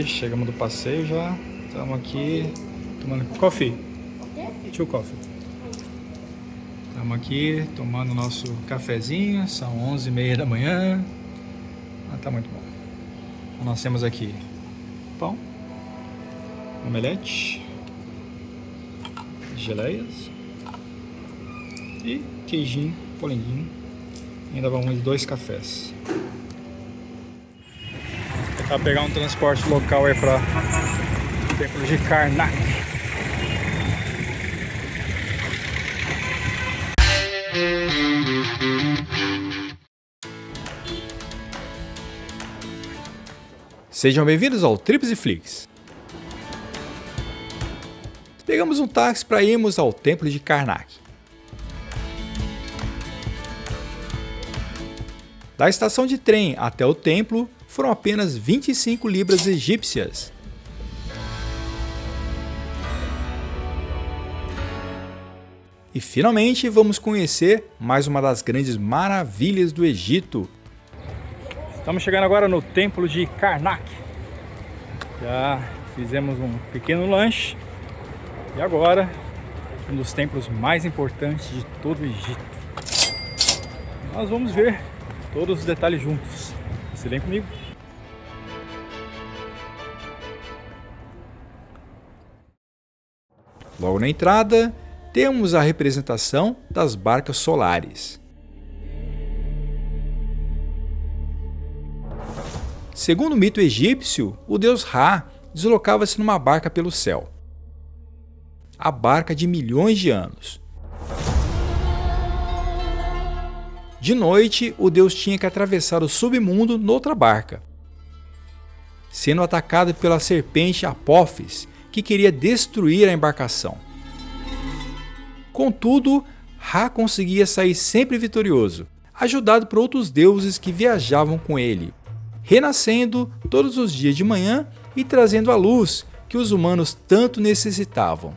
chegamos do passeio já. Estamos aqui tomando coffee. Two coffee. Estamos aqui tomando nosso cafezinho. São 11h30 da manhã. Tá muito bom. Então, nós temos aqui pão, omelete, geleias e queijinho, polenguinho. Ainda vamos 2 cafés. Vou tentar pegar um transporte local aí para o templo de Karnak. Sejam bem-vindos ao Trips e Flicks. Pegamos um táxi para irmos ao templo de Karnak. Da estação de trem até o templo foram apenas 25 libras egípcias. E finalmente vamos conhecer mais uma das grandes maravilhas do Egito. Estamos chegando agora no templo de Karnak. Já fizemos um pequeno lanche. E agora, um dos templos mais importantes de todo o Egito. Nós vamos ver todos os detalhes juntos. Você vem comigo? Logo na entrada, temos a representação das barcas solares. Segundo o mito egípcio, o deus Ra deslocava-se numa barca pelo céu. A barca de milhões de anos. De noite, o deus tinha que atravessar o submundo noutra barca, sendo atacado pela serpente Apófis, que queria destruir a embarcação. Contudo, Ra conseguia sair sempre vitorioso, ajudado por outros deuses que viajavam com ele, renascendo todos os dias de manhã e trazendo a luz que os humanos tanto necessitavam.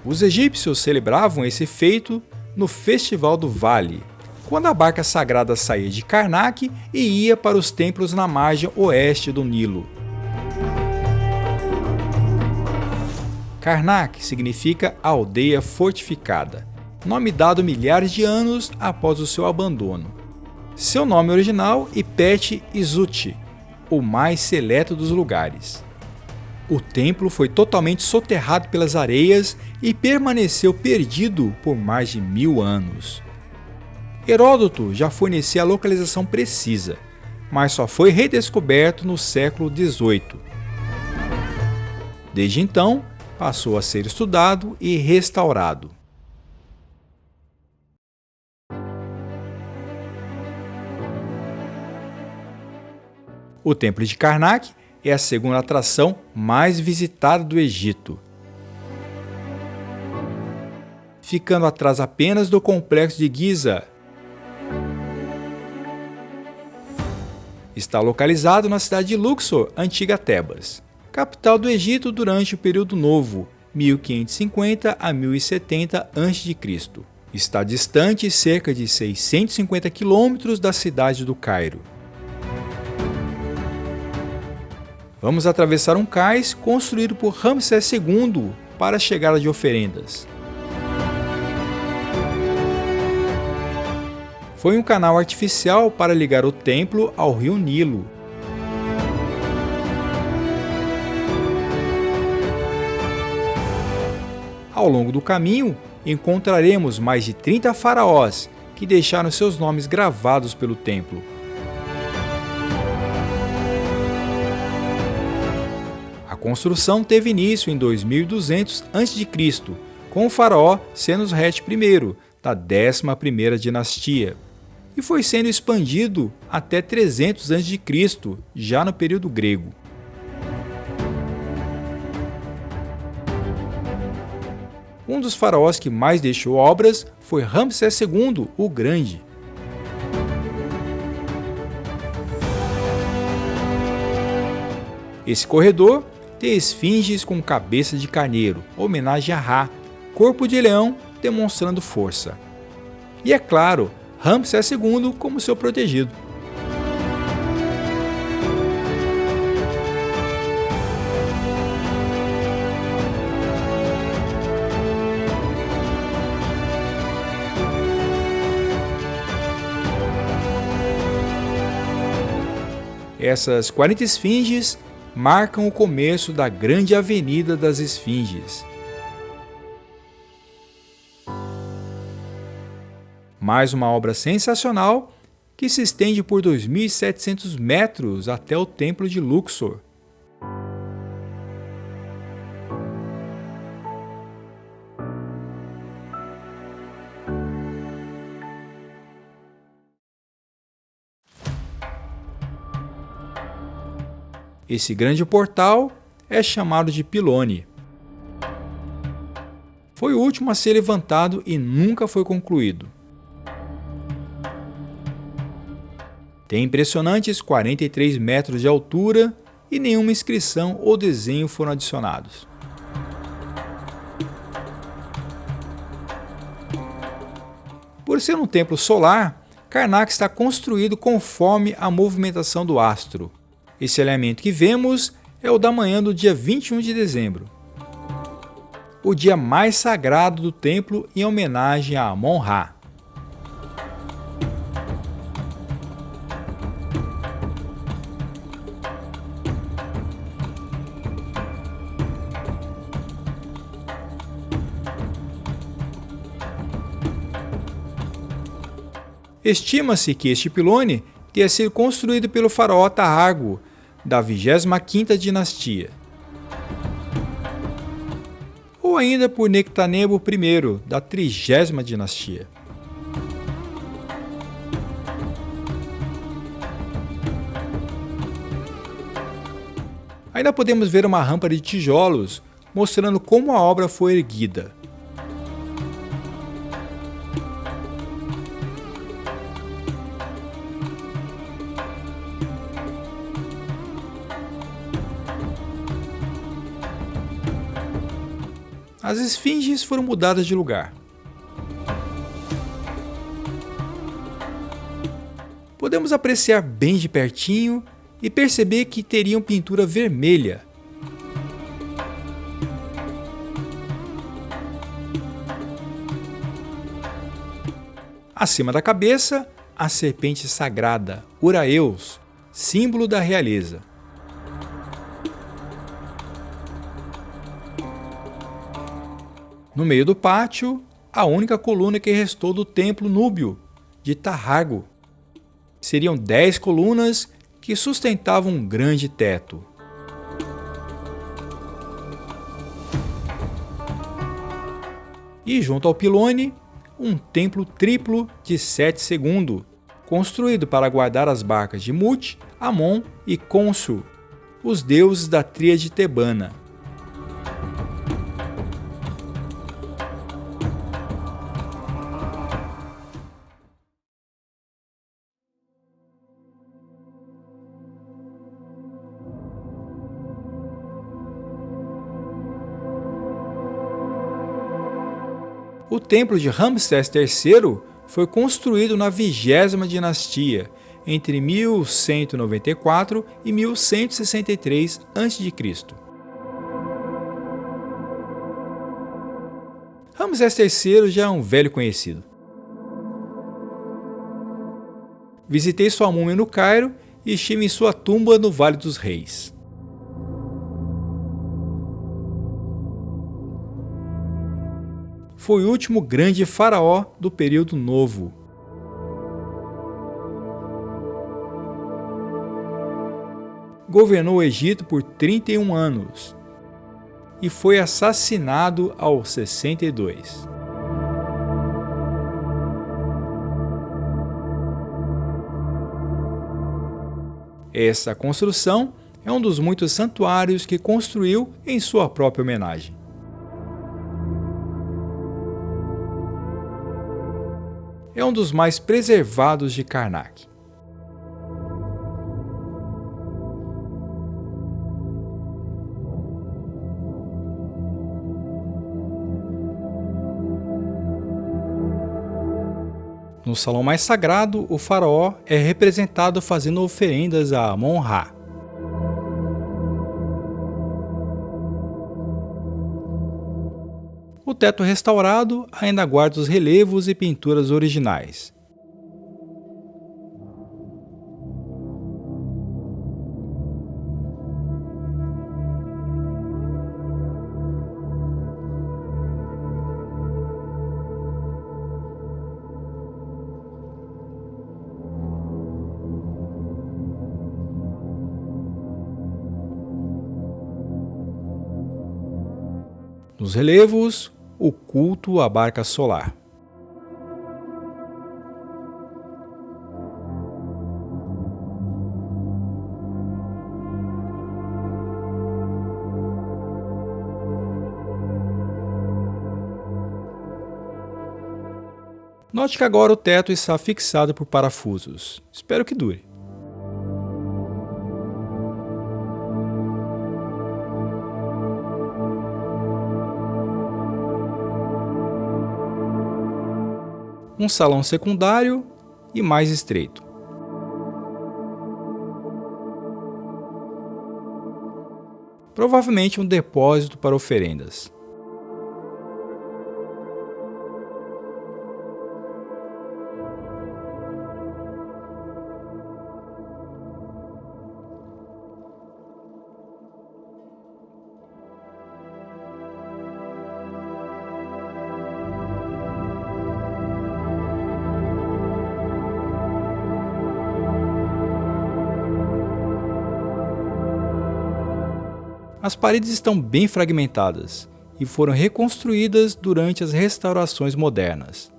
Os egípcios celebravam esse feito no Festival do Vale, quando a barca sagrada saía de Karnak e ia para os templos na margem oeste do Nilo. Karnak significa aldeia fortificada, nome dado milhares de anos após o seu abandono. Seu nome original é Pet Izuti, o mais seleto dos lugares. O templo foi totalmente soterrado pelas areias e permaneceu perdido por mais de 1000 anos. Heródoto já fornecia a localização precisa, mas só foi redescoberto no século XVIII. Desde então, passou a ser estudado e restaurado. O Templo de Karnak é a segunda atração mais visitada do Egito, ficando atrás apenas do Complexo de Giza. Está localizado na cidade de Luxor, antiga Tebas, capital do Egito durante o período novo, 1550 a 1070 a.C. Está distante cerca de 650 quilômetros da cidade do Cairo. Vamos atravessar um cais construído por Ramsés II para a chegada de oferendas. Foi um canal artificial para ligar o templo ao rio Nilo. Ao longo do caminho, encontraremos mais de 30 faraós que deixaram seus nomes gravados pelo templo. A construção teve início em 2200 a.C., com o faraó Senusret I, da 11ª dinastia, e foi sendo expandido até 300 a.C., já no período grego. Um dos faraós que mais deixou obras foi Ramsés II, o Grande. Esse corredor tem esfinges com cabeça de carneiro, homenagem a Ra, corpo de leão demonstrando força. E é claro, Ramsés II como seu protegido. Essas 40 esfinges marcam o começo da grande Avenida das Esfinges. Mais uma obra sensacional que se estende por 2.700 metros até o Templo de Luxor. Esse grande portal é chamado de Pilone. Foi o último a ser levantado e nunca foi concluído. Tem impressionantes 43 metros de altura e nenhuma inscrição ou desenho foram adicionados. Por ser um templo solar, Karnak está construído conforme a movimentação do astro. Esse elemento que vemos é o da manhã do dia 21 de dezembro, o dia mais sagrado do templo em homenagem a Amon-Ra. Estima-se que este pilone tenha sido construído pelo faraó Tarrago, da 25ª dinastia, ou ainda por Nectanebo I, da 30ª dinastia. Ainda podemos ver uma rampa de tijolos, mostrando como a obra foi erguida. As esfinges foram mudadas de lugar. Podemos apreciar bem de pertinho e perceber que teriam pintura vermelha. Acima da cabeça, a serpente sagrada, Uraeus, símbolo da realeza. No meio do pátio, a única coluna que restou do templo núbio, de Tarrago. Seriam 10 colunas que sustentavam um grande teto. E junto ao pilone, um templo triplo de Sete II, construído para guardar as barcas de Mut, Amon e Khonsu, os deuses da tríade tebana. O templo de Ramsés III foi construído na 20ª dinastia, entre 1194 e 1163 a.C. Ramsés III já é um velho conhecido. Visitei sua múmia no Cairo e estive em sua tumba no Vale dos Reis. Foi o último grande faraó do período novo. Governou o Egito por 31 anos e foi assassinado aos 62. Essa construção é um dos muitos santuários que construiu em sua própria homenagem. É um dos mais preservados de Karnak. No salão mais sagrado, o faraó é representado fazendo oferendas a Amon-Ra. O teto restaurado ainda guarda os relevos e pinturas originais. Nos relevos, o culto à barca solar. Note que agora o teto está fixado por parafusos. Espero que dure. Um salão secundário e mais estreito. Provavelmente um depósito para oferendas. As paredes estão bem fragmentadas e foram reconstruídas durante as restaurações modernas.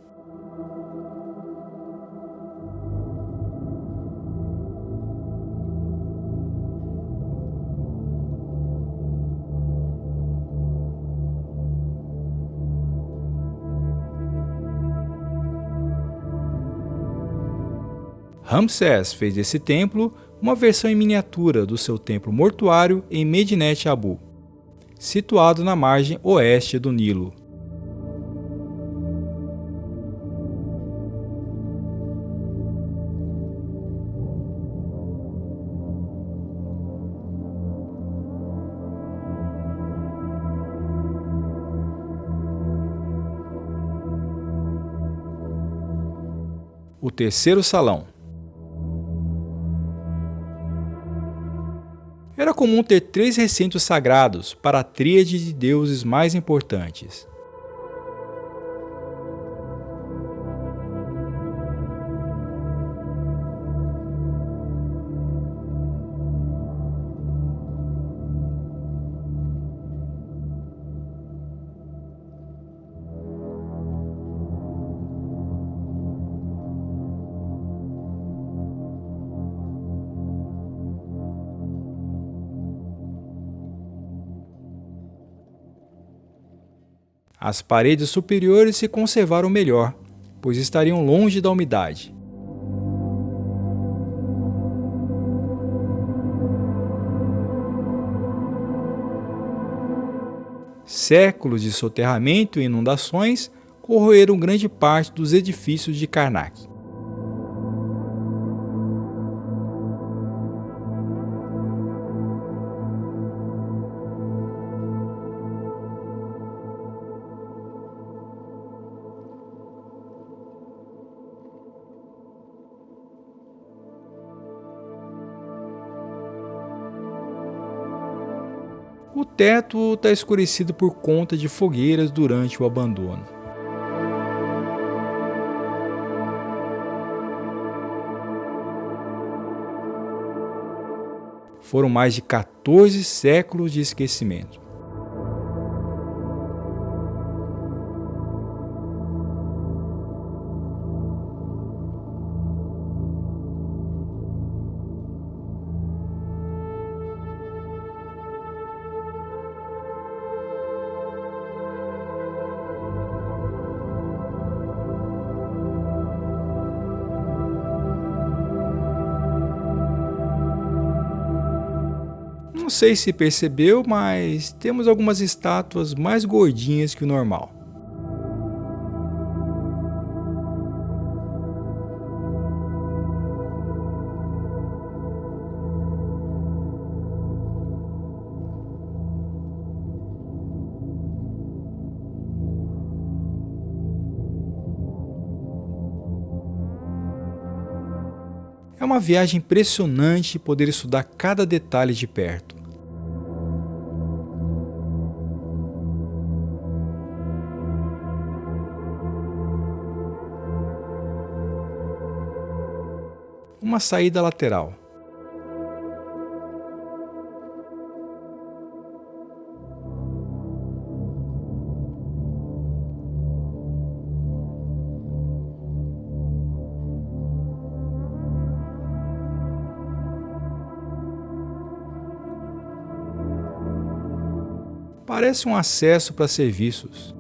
Ramsés fez desse templo uma versão em miniatura do seu templo mortuário em Medinet Abu, situado na margem oeste do Nilo. O terceiro salão. Era comum ter 3 recintos sagrados para a tríade de deuses mais importantes. As paredes superiores se conservaram melhor, pois estariam longe da umidade. Séculos de soterramento e inundações corroeram grande parte dos edifícios de Karnak. O teto está escurecido por conta de fogueiras durante o abandono. Foram mais de 14 séculos de esquecimento. Não sei se percebeu, mas temos algumas estátuas mais gordinhas que o normal. É uma viagem impressionante poder estudar cada detalhe de perto. Uma saída lateral. Parece um acesso para serviços.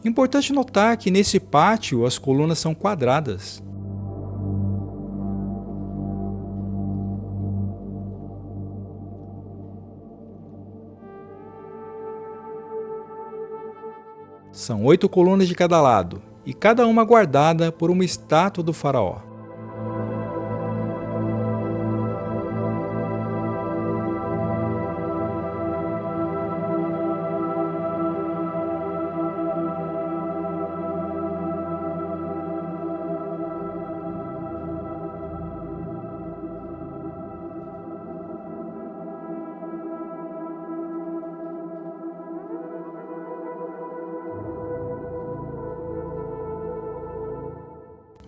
Importante notar que nesse pátio as colunas são quadradas. São 8 colunas de cada lado, e cada uma guardada por uma estátua do faraó.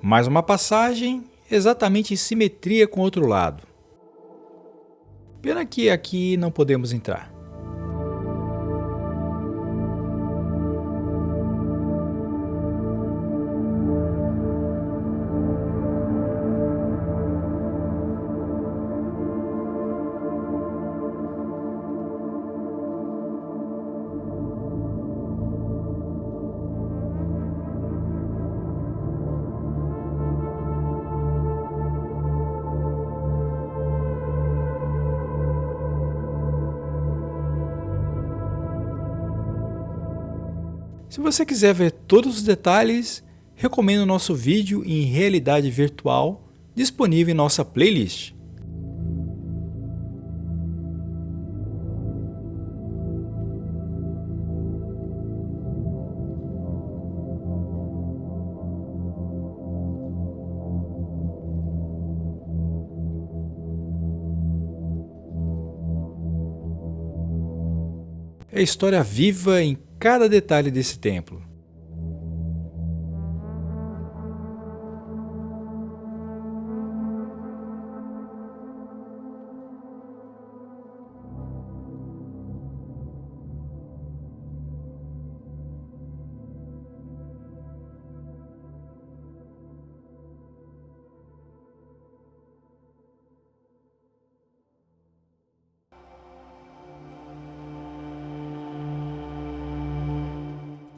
Mais uma passagem, exatamente em simetria com o outro lado. Pena que aqui não podemos entrar. Se você quiser ver todos os detalhes, recomendo o nosso vídeo em realidade virtual, disponível em nossa playlist. É história viva em cada detalhe desse templo.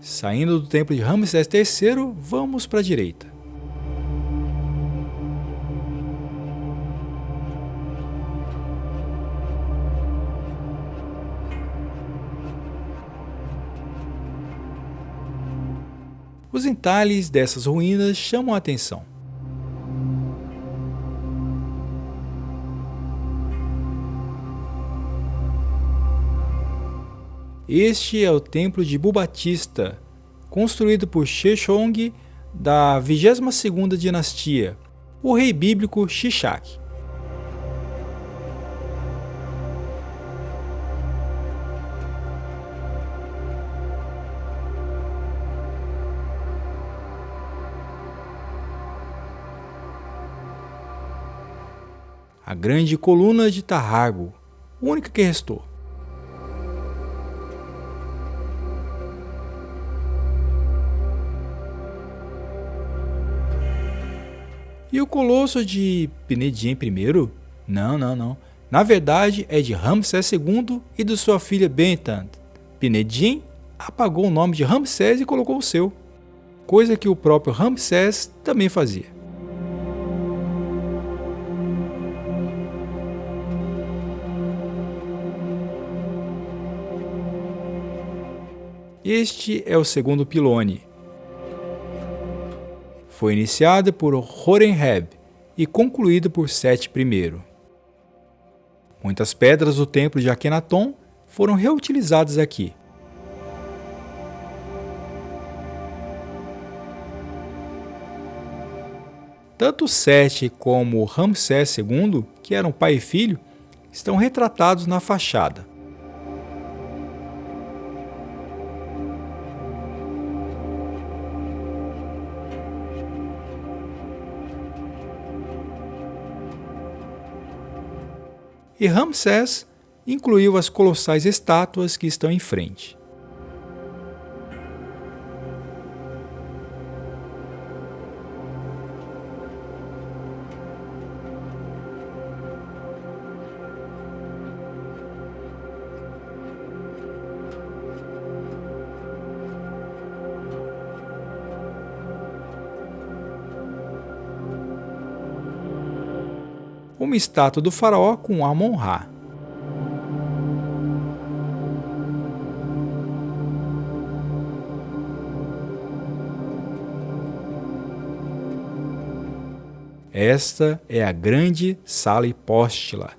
Saindo do templo de Ramsés III, vamos para a direita. Os entalhes dessas ruínas chamam a atenção. Este é o templo de Bubbatista, construído por Sheshonq da 22ª dinastia, o rei bíblico Shishak. A grande coluna de Tarrago, única que restou. E o colosso de Pinedjem I? Não. Na verdade é de Ramsés II e de sua filha Bentant. Pinedjem apagou o nome de Ramsés e colocou o seu, coisa que o próprio Ramsés também fazia. Este é o segundo pilone. Foi iniciado por Horemheb e concluído por Sete I. Muitas pedras do templo de Akhenaton foram reutilizadas aqui. Tanto Sete como Ramsés II, que eram pai e filho, estão retratados na fachada. E Ramsés incluiu as colossais estátuas que estão em frente. uma estátua do faraó com Amon-Ra. Esta é a grande sala hipóstila.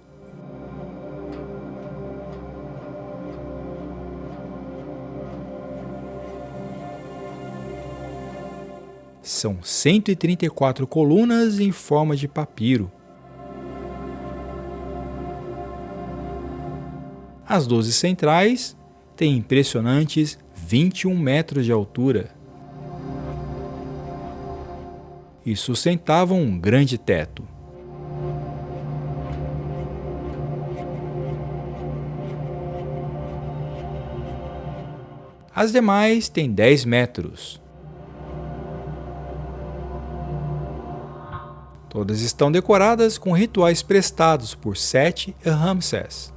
São 134 colunas em forma de papiro. As 12 centrais têm impressionantes 21 metros de altura e sustentavam um grande teto. As demais têm 10 metros. Todas estão decoradas com rituais prestados por Sete e Ramsés.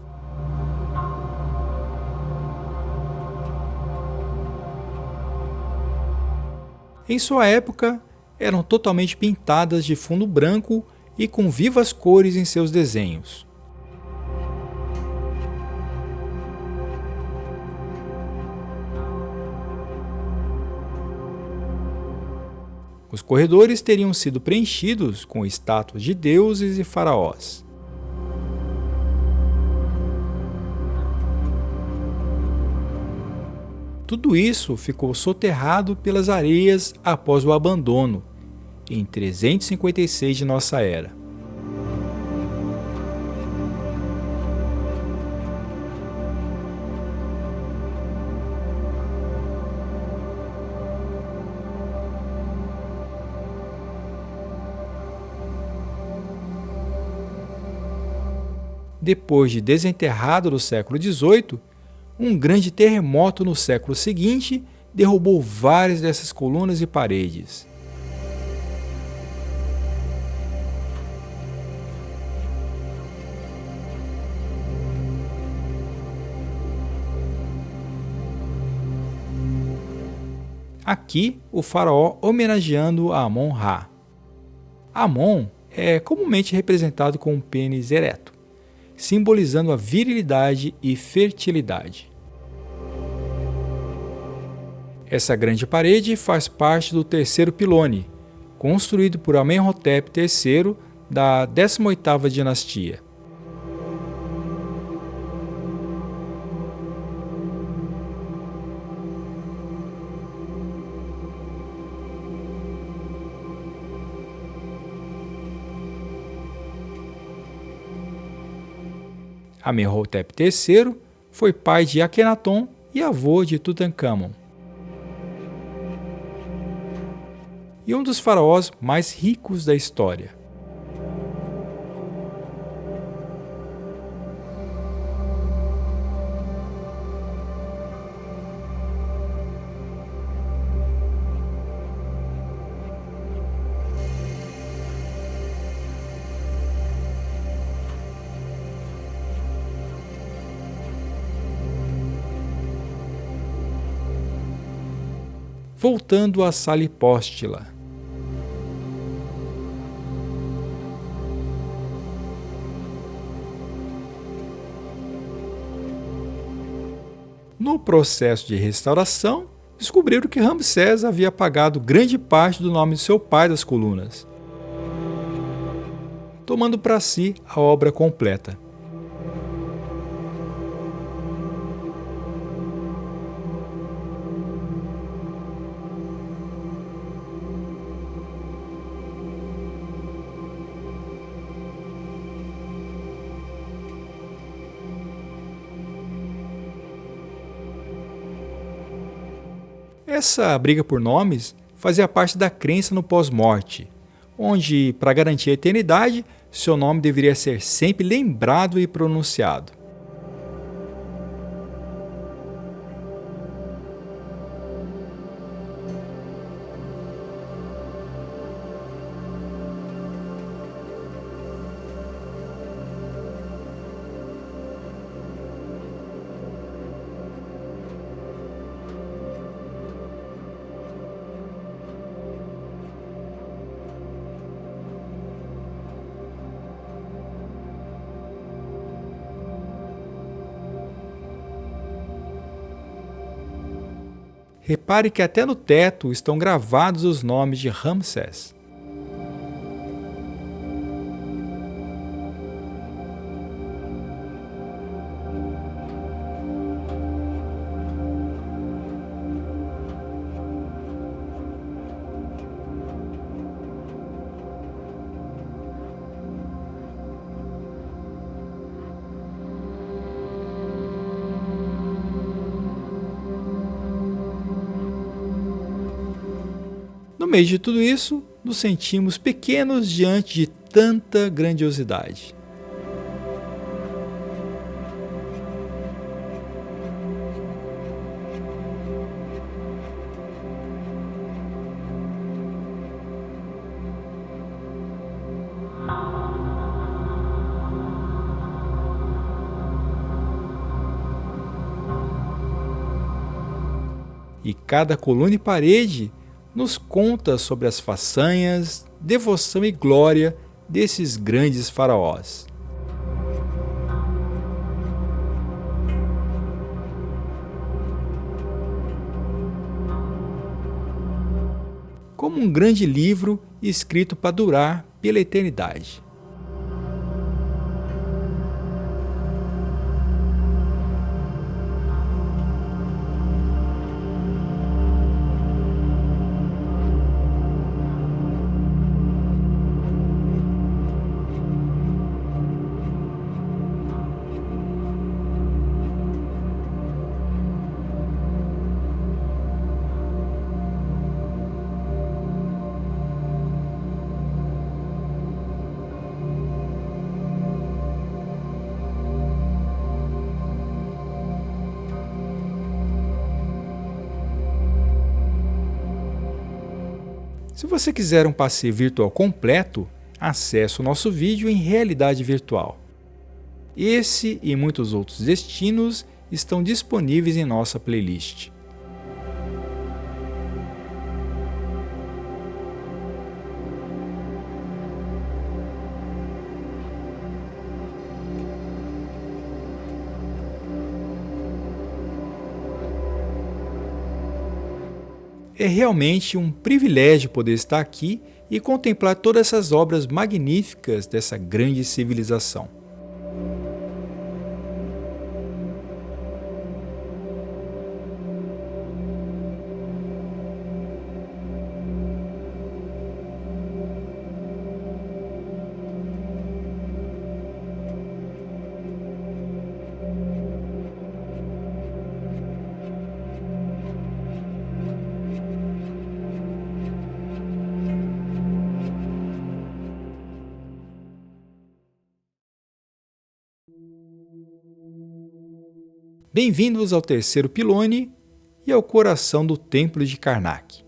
Em sua época, eram totalmente pintadas de fundo branco e com vivas cores em seus desenhos. Os corredores teriam sido preenchidos com estátuas de deuses e faraós. Tudo isso ficou soterrado pelas areias após o abandono, em 356 de nossa era. Depois de desenterrado no século XVIII, um grande terremoto no século seguinte derrubou várias dessas colunas e paredes. Aqui, o faraó homenageando a Amon-Ra. Amon é comumente representado com um pênis ereto, simbolizando a virilidade e fertilidade. Essa grande parede faz parte do terceiro pilone, construído por Amenhotep III da 18ª dinastia. Amenhotep III foi pai de Akenaton e avô de Tutancâmon. E um dos faraós mais ricos da história. Voltando à sala hipóstila. No processo de restauração, descobriram que Ramsés havia apagado grande parte do nome de seu pai das colunas, tomando para si a obra completa. Essa briga por nomes fazia parte da crença no pós-morte, onde, para garantir a eternidade, seu nome deveria ser sempre lembrado e pronunciado. Repare que até no teto estão gravados os nomes de Ramsés. No meio de tudo isso, nos sentimos pequenos diante de tanta grandiosidade. E cada coluna e parede nos conta sobre as façanhas, devoção e glória desses grandes faraós. Como um grande livro escrito para durar pela eternidade. Se você quiser um passeio virtual completo, acesse o nosso vídeo em realidade virtual. Esse e muitos outros destinos estão disponíveis em nossa playlist. É realmente um privilégio poder estar aqui e contemplar todas essas obras magníficas dessa grande civilização. Bem-vindos ao terceiro pilone e ao coração do Templo de Karnak.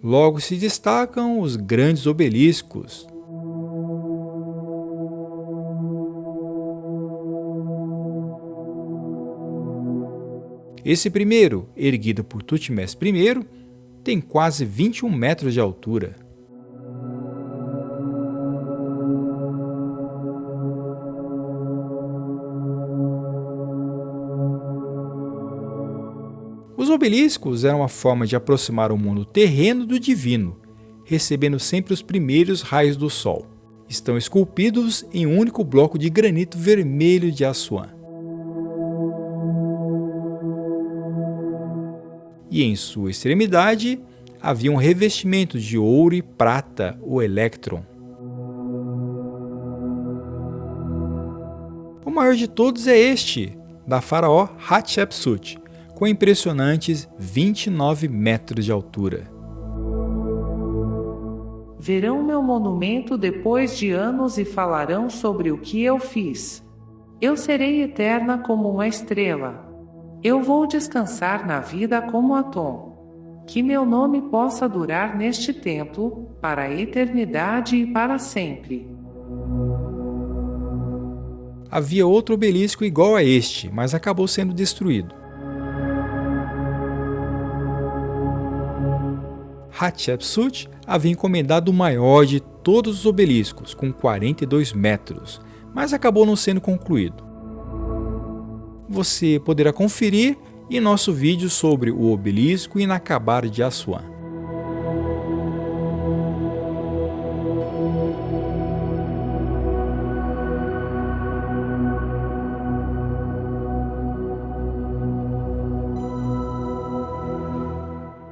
Logo se destacam os grandes obeliscos. Esse primeiro, erguido por Tutmés I, tem quase 21 metros de altura. Os obeliscos eram uma forma de aproximar o mundo terreno do divino, recebendo sempre os primeiros raios do sol. Estão esculpidos em um único bloco de granito vermelho de Assuã. E em sua extremidade havia um revestimento de ouro e prata, o Electron. O maior de todos é este, da faraó Hatshepsut, com impressionantes 29 metros de altura. Verão meu monumento depois de anos e falarão sobre o que eu fiz. Eu serei eterna como uma estrela. Eu vou descansar na vida como Atom. Que meu nome possa durar neste templo, para a eternidade e para sempre. Havia outro obelisco igual a este, mas acabou sendo destruído. Hatshepsut havia encomendado o maior de todos os obeliscos, com 42 metros, mas acabou não sendo concluído. Você poderá conferir em nosso vídeo sobre o obelisco inacabado de Assuã.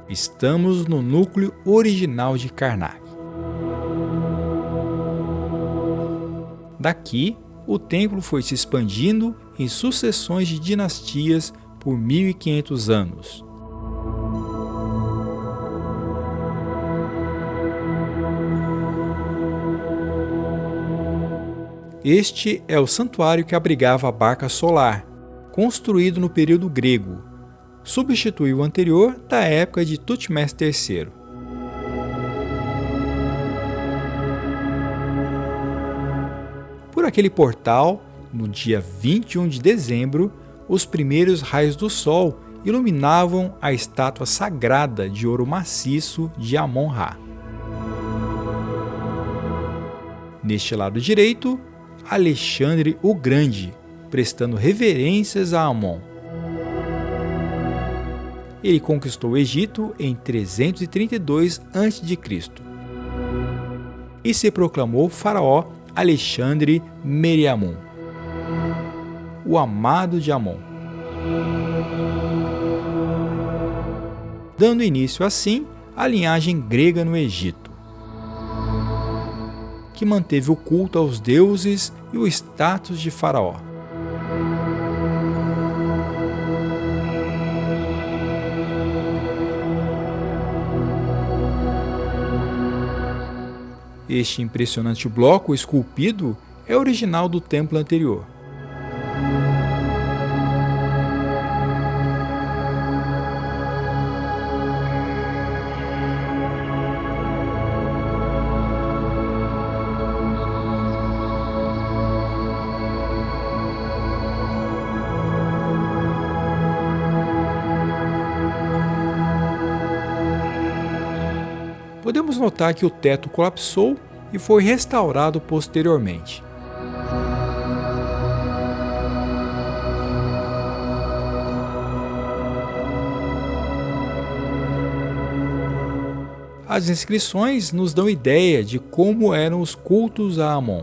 Estamos no núcleo original de Karnak. Daqui, o templo foi se expandindo em sucessões de dinastias por 1500 anos. Este é o santuário que abrigava a barca solar, construído no período grego. Substituiu o anterior da época de Tutmés III. Por aquele portal, no dia 21 de dezembro, os primeiros raios do sol iluminavam a estátua sagrada de ouro maciço de Amon-Ra. Neste lado direito, Alexandre o Grande, prestando reverências a Amon. Ele conquistou o Egito em 332 a.C. e se proclamou faraó Alexandre Meriamun, o amado de Amon, dando início assim à linhagem grega no Egito, que manteve o culto aos deuses e o status de faraó. Este impressionante bloco esculpido é original do templo anterior. Podemos notar que o teto colapsou e foi restaurado posteriormente. As inscrições nos dão ideia de como eram os cultos a Amon.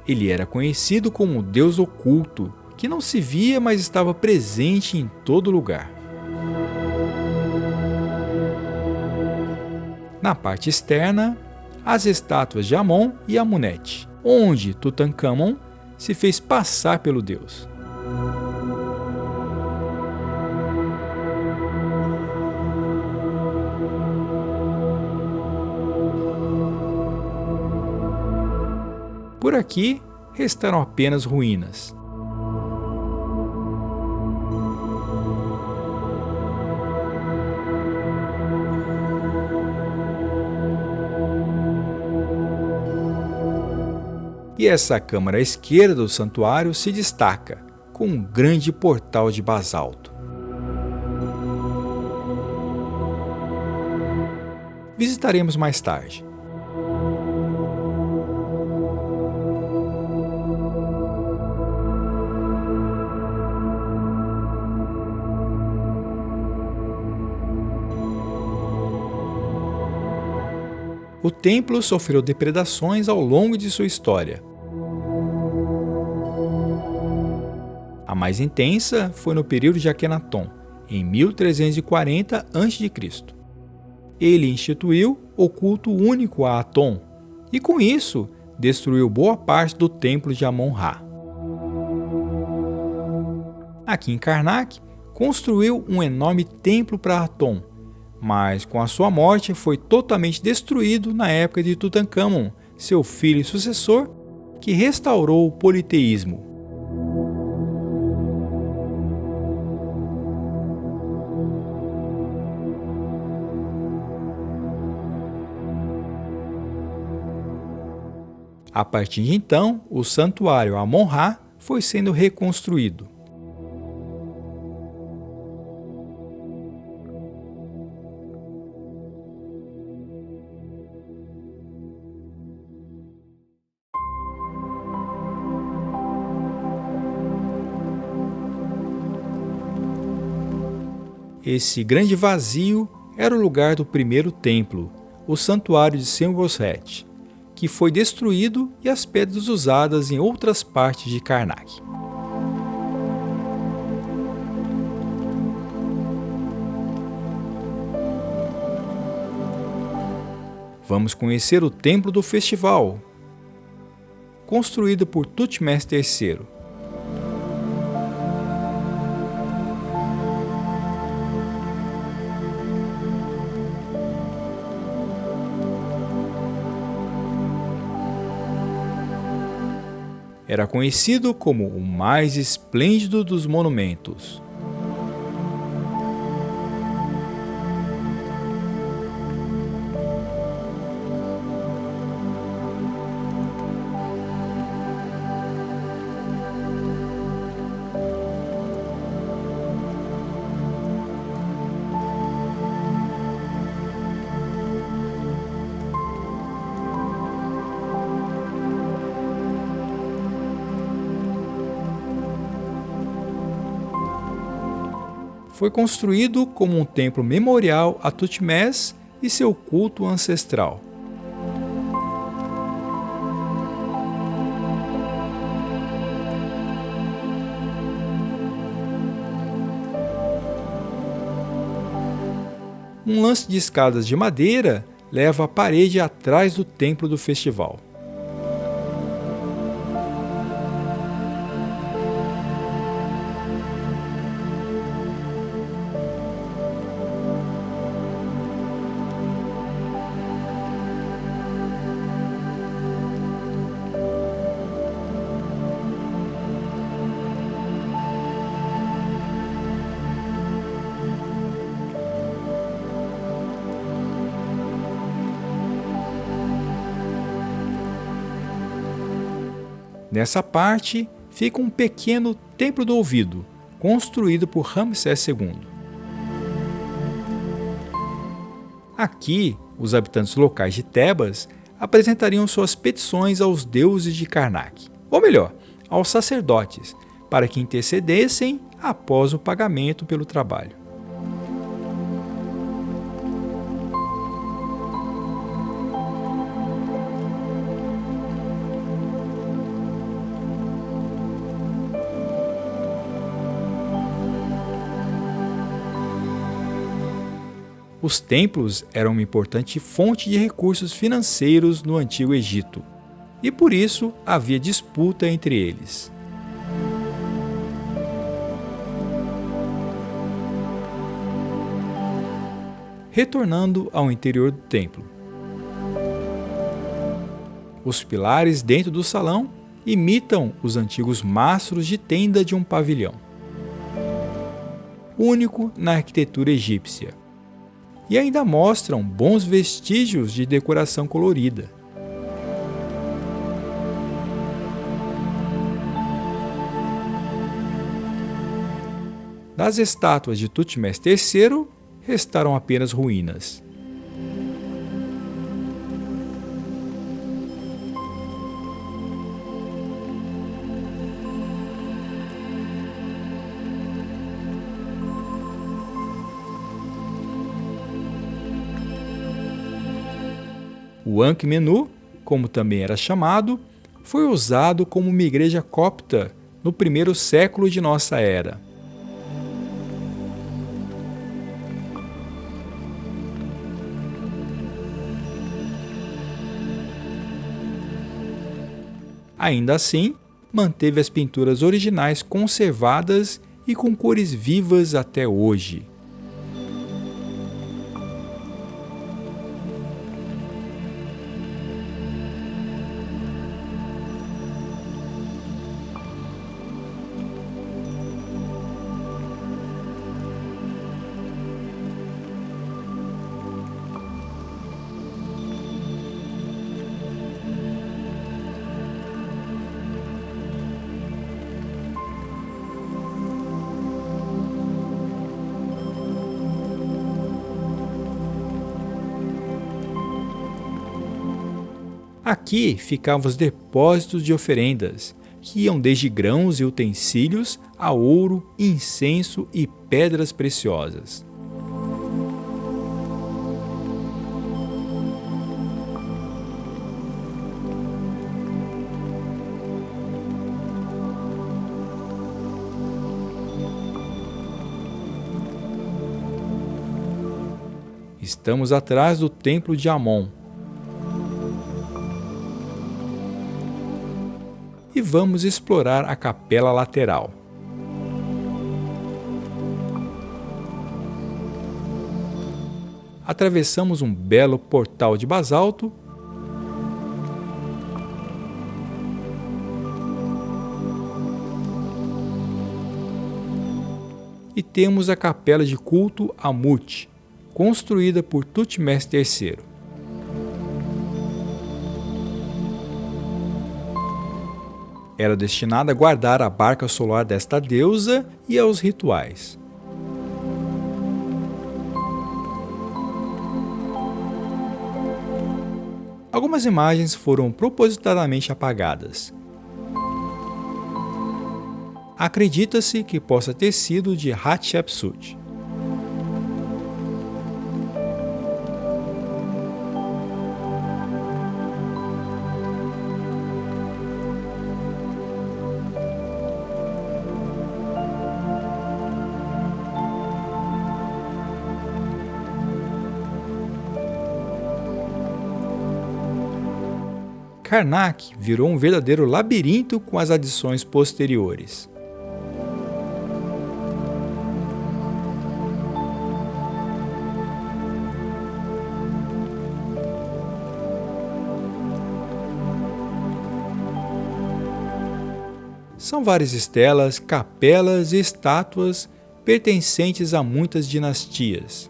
Ele era conhecido como Deus oculto, que não se via, mas estava presente em todo lugar. Na parte externa, as estátuas de Amon e Amunet, onde Tutankhamon se fez passar pelo deus. Por aqui, restaram apenas ruínas. E essa câmara à esquerda do santuário se destaca, com um grande portal de basalto. Visitaremos mais tarde. O templo sofreu depredações ao longo de sua história. A mais intensa foi no período de Akenaton, em 1340 a.C. Ele instituiu o culto único a Aton e, com isso, destruiu boa parte do templo de Amon-Ra. Aqui em Karnak, construiu um enorme templo para Aton, mas com a sua morte foi totalmente destruído na época de Tutankhamon, seu filho e sucessor, que restaurou o politeísmo. A partir de então, o santuário Amon-Ra foi sendo reconstruído. Esse grande vazio era o lugar do primeiro templo, o Santuário de Sembosret, que foi destruído e as pedras usadas em outras partes de Karnak. Vamos conhecer o Templo do Festival, construído por Thutmose III. Era conhecido como o mais esplêndido dos monumentos. Foi construído como um templo memorial a Thutmose e seu culto ancestral. Um lance de escadas de madeira leva à parede atrás do templo do festival. Nessa parte fica um pequeno Templo do Ouvido, construído por Ramsés II. Aqui, os habitantes locais de Tebas apresentariam suas petições aos deuses de Karnak, ou melhor, aos sacerdotes, para que intercedessem após o pagamento pelo trabalho. Os templos eram uma importante fonte de recursos financeiros no Antigo Egito, e por isso havia disputa entre eles. Retornando ao interior do templo. Os pilares dentro do salão imitam os antigos mastros de tenda de um pavilhão, único na arquitetura egípcia, e ainda mostram bons vestígios de decoração colorida. Das estátuas de Thutmose III, restaram apenas ruínas. O Ankh-Menu, como também era chamado, foi usado como uma igreja copta no primeiro século de nossa era. Ainda assim, manteve as pinturas originais conservadas e com cores vivas até hoje. Aqui ficavam os depósitos de oferendas, que iam desde grãos e utensílios a ouro, incenso e pedras preciosas. Estamos atrás do templo de Amon. E vamos explorar a capela lateral. Atravessamos um belo portal de basalto e temos a capela de culto a Mut, construída por Thutmose III. Era destinada a guardar a barca solar desta deusa e aos rituais. Algumas imagens foram propositadamente apagadas. Acredita-se que possa ter sido de Hatshepsut. Karnak virou um verdadeiro labirinto com as adições posteriores. São várias estelas, capelas e estátuas pertencentes a muitas dinastias.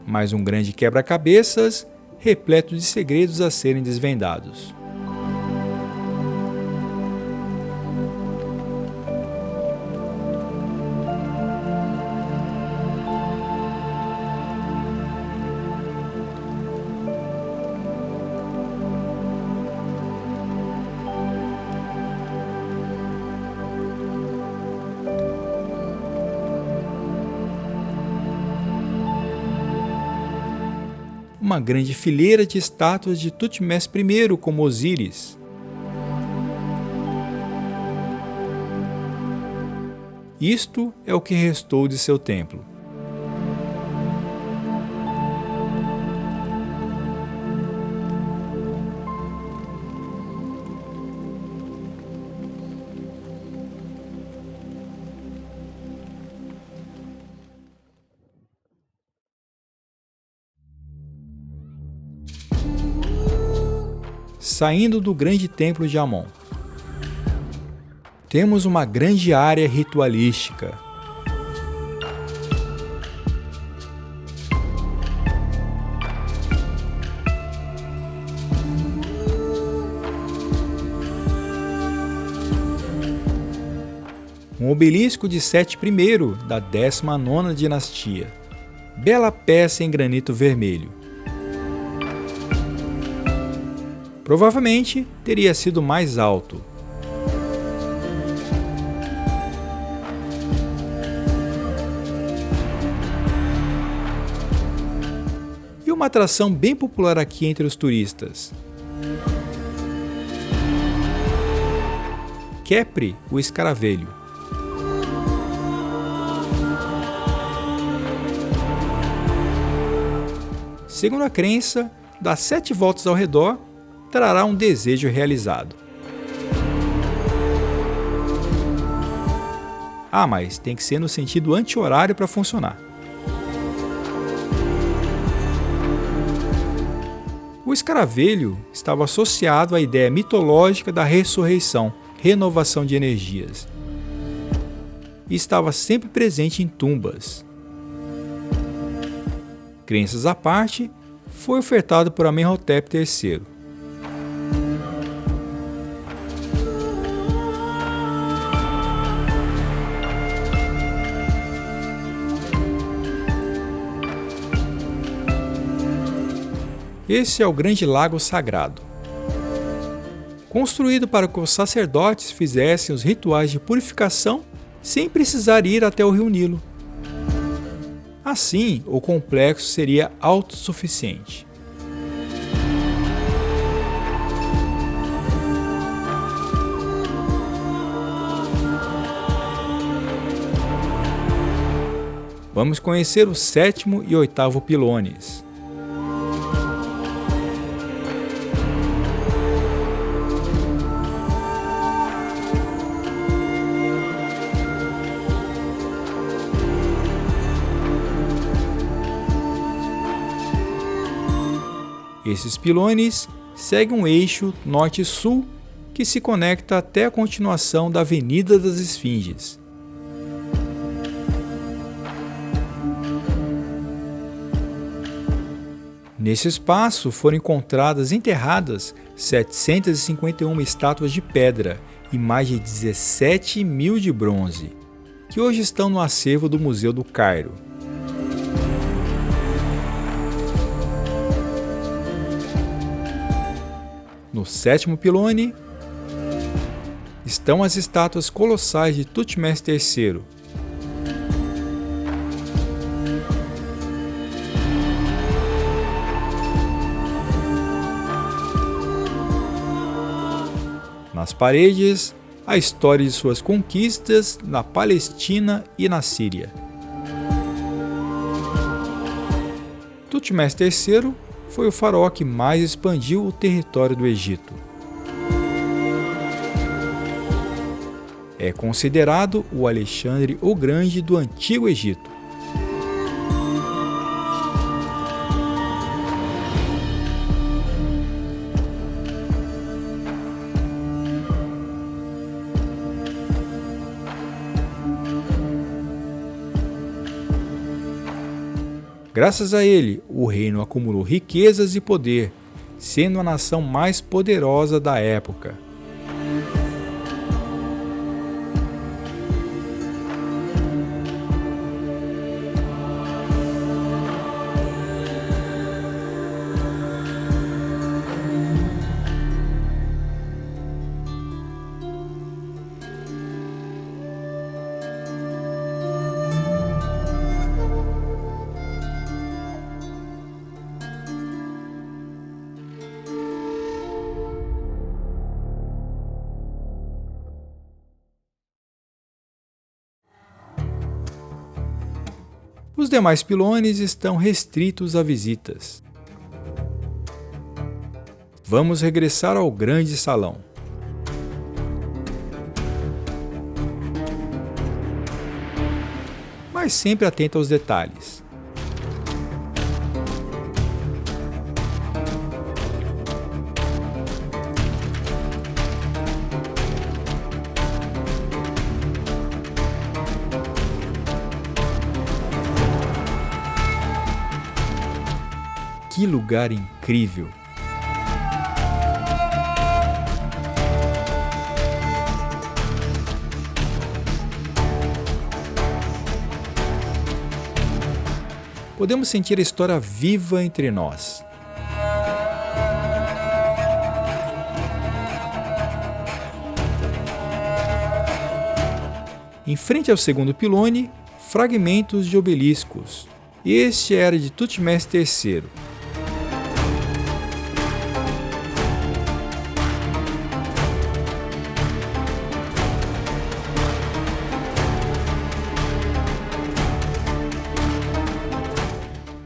Mais um grande quebra-cabeças, repleto de segredos a serem desvendados. Uma grande fileira de estátuas de Thutmose I, como Osíris. Isto é o que restou de seu templo. Saindo do grande templo de Amon, temos uma grande área ritualística. Um obelisco de Sete I, da 19ª dinastia. Bela peça em granito vermelho. Provavelmente teria sido mais alto. E uma atração bem popular aqui entre os turistas. Khepri, o escaravelho. Segundo a crença, dar 7 voltas ao redor trará um desejo realizado. Ah, mas tem que ser no sentido anti-horário para funcionar. O escaravelho estava associado à ideia mitológica da ressurreição, renovação de energias. E estava sempre presente em tumbas. Crenças à parte, foi ofertado por Amenhotep III. Esse é o grande lago sagrado. construído para que os sacerdotes fizessem os rituais de purificação sem precisar ir até o rio Nilo. Assim, o complexo seria autossuficiente. Vamos conhecer o sétimo e oitavo pilones. Esses pilones seguem um eixo norte-sul que se conecta até a continuação da Avenida das Esfinges. Nesse espaço foram encontradas enterradas 751 estátuas de pedra e mais de 17.000 de bronze, que hoje estão no acervo do Museu do Cairo. No sétimo pilone estão as estátuas colossais de Tutmés III. Nas paredes, a história de suas conquistas na Palestina e na Síria. Tutmés III foi o faraó que mais expandiu o território do Egito. É considerado o Alexandre o Grande do Antigo Egito. Graças a ele, o reino acumulou riquezas e poder, sendo a nação mais poderosa da época. Os demais pilones estão restritos a visitas. Vamos regressar ao grande salão. Mas sempre atento aos detalhes. Que lugar incrível! Podemos sentir a história viva entre nós. Em frente ao segundo pilone, fragmentos de obeliscos. Este era de Tutmés III.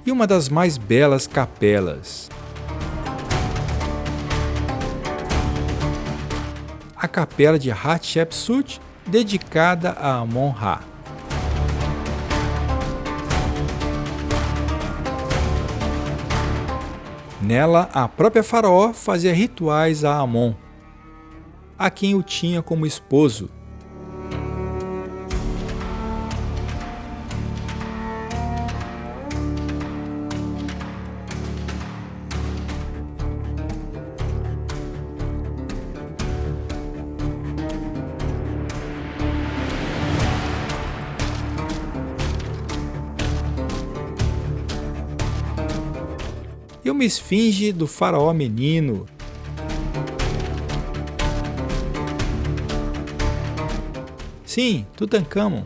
E uma das mais belas capelas. A capela de Hatshepsut, dedicada a Amon-Ra. Nela, a própria faraó fazia rituais a Amon, a quem o tinha como esposo. E uma esfinge do faraó menino. Sim, Tutancâmon.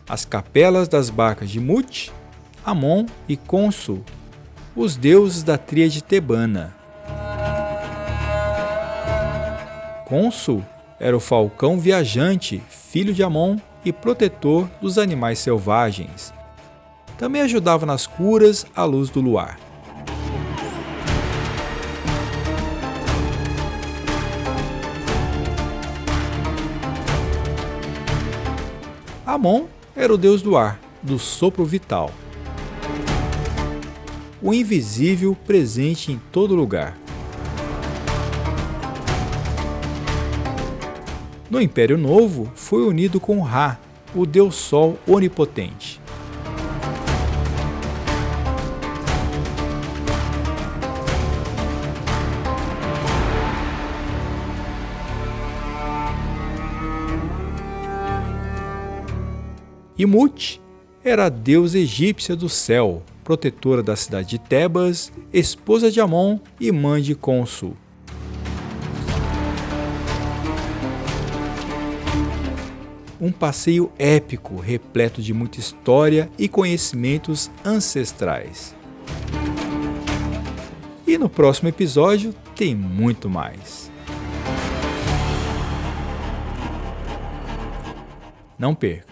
As capelas das barcas de Mut, Amon e Khonsu, os deuses da tríade tebana. Khonsu era o falcão viajante, filho de Amon e protetor dos animais selvagens. Também ajudava nas curas à luz do luar. Amon era o deus do ar, do sopro vital. O invisível presente em todo lugar. No Império Novo, foi unido com Ra, o deus Sol onipotente. E Mut era a deusa egípcia do céu, protetora da cidade de Tebas, esposa de Amon e mãe de Khonsu. Um passeio épico, repleto de muita história e conhecimentos ancestrais. E no próximo episódio tem muito mais. Não perca!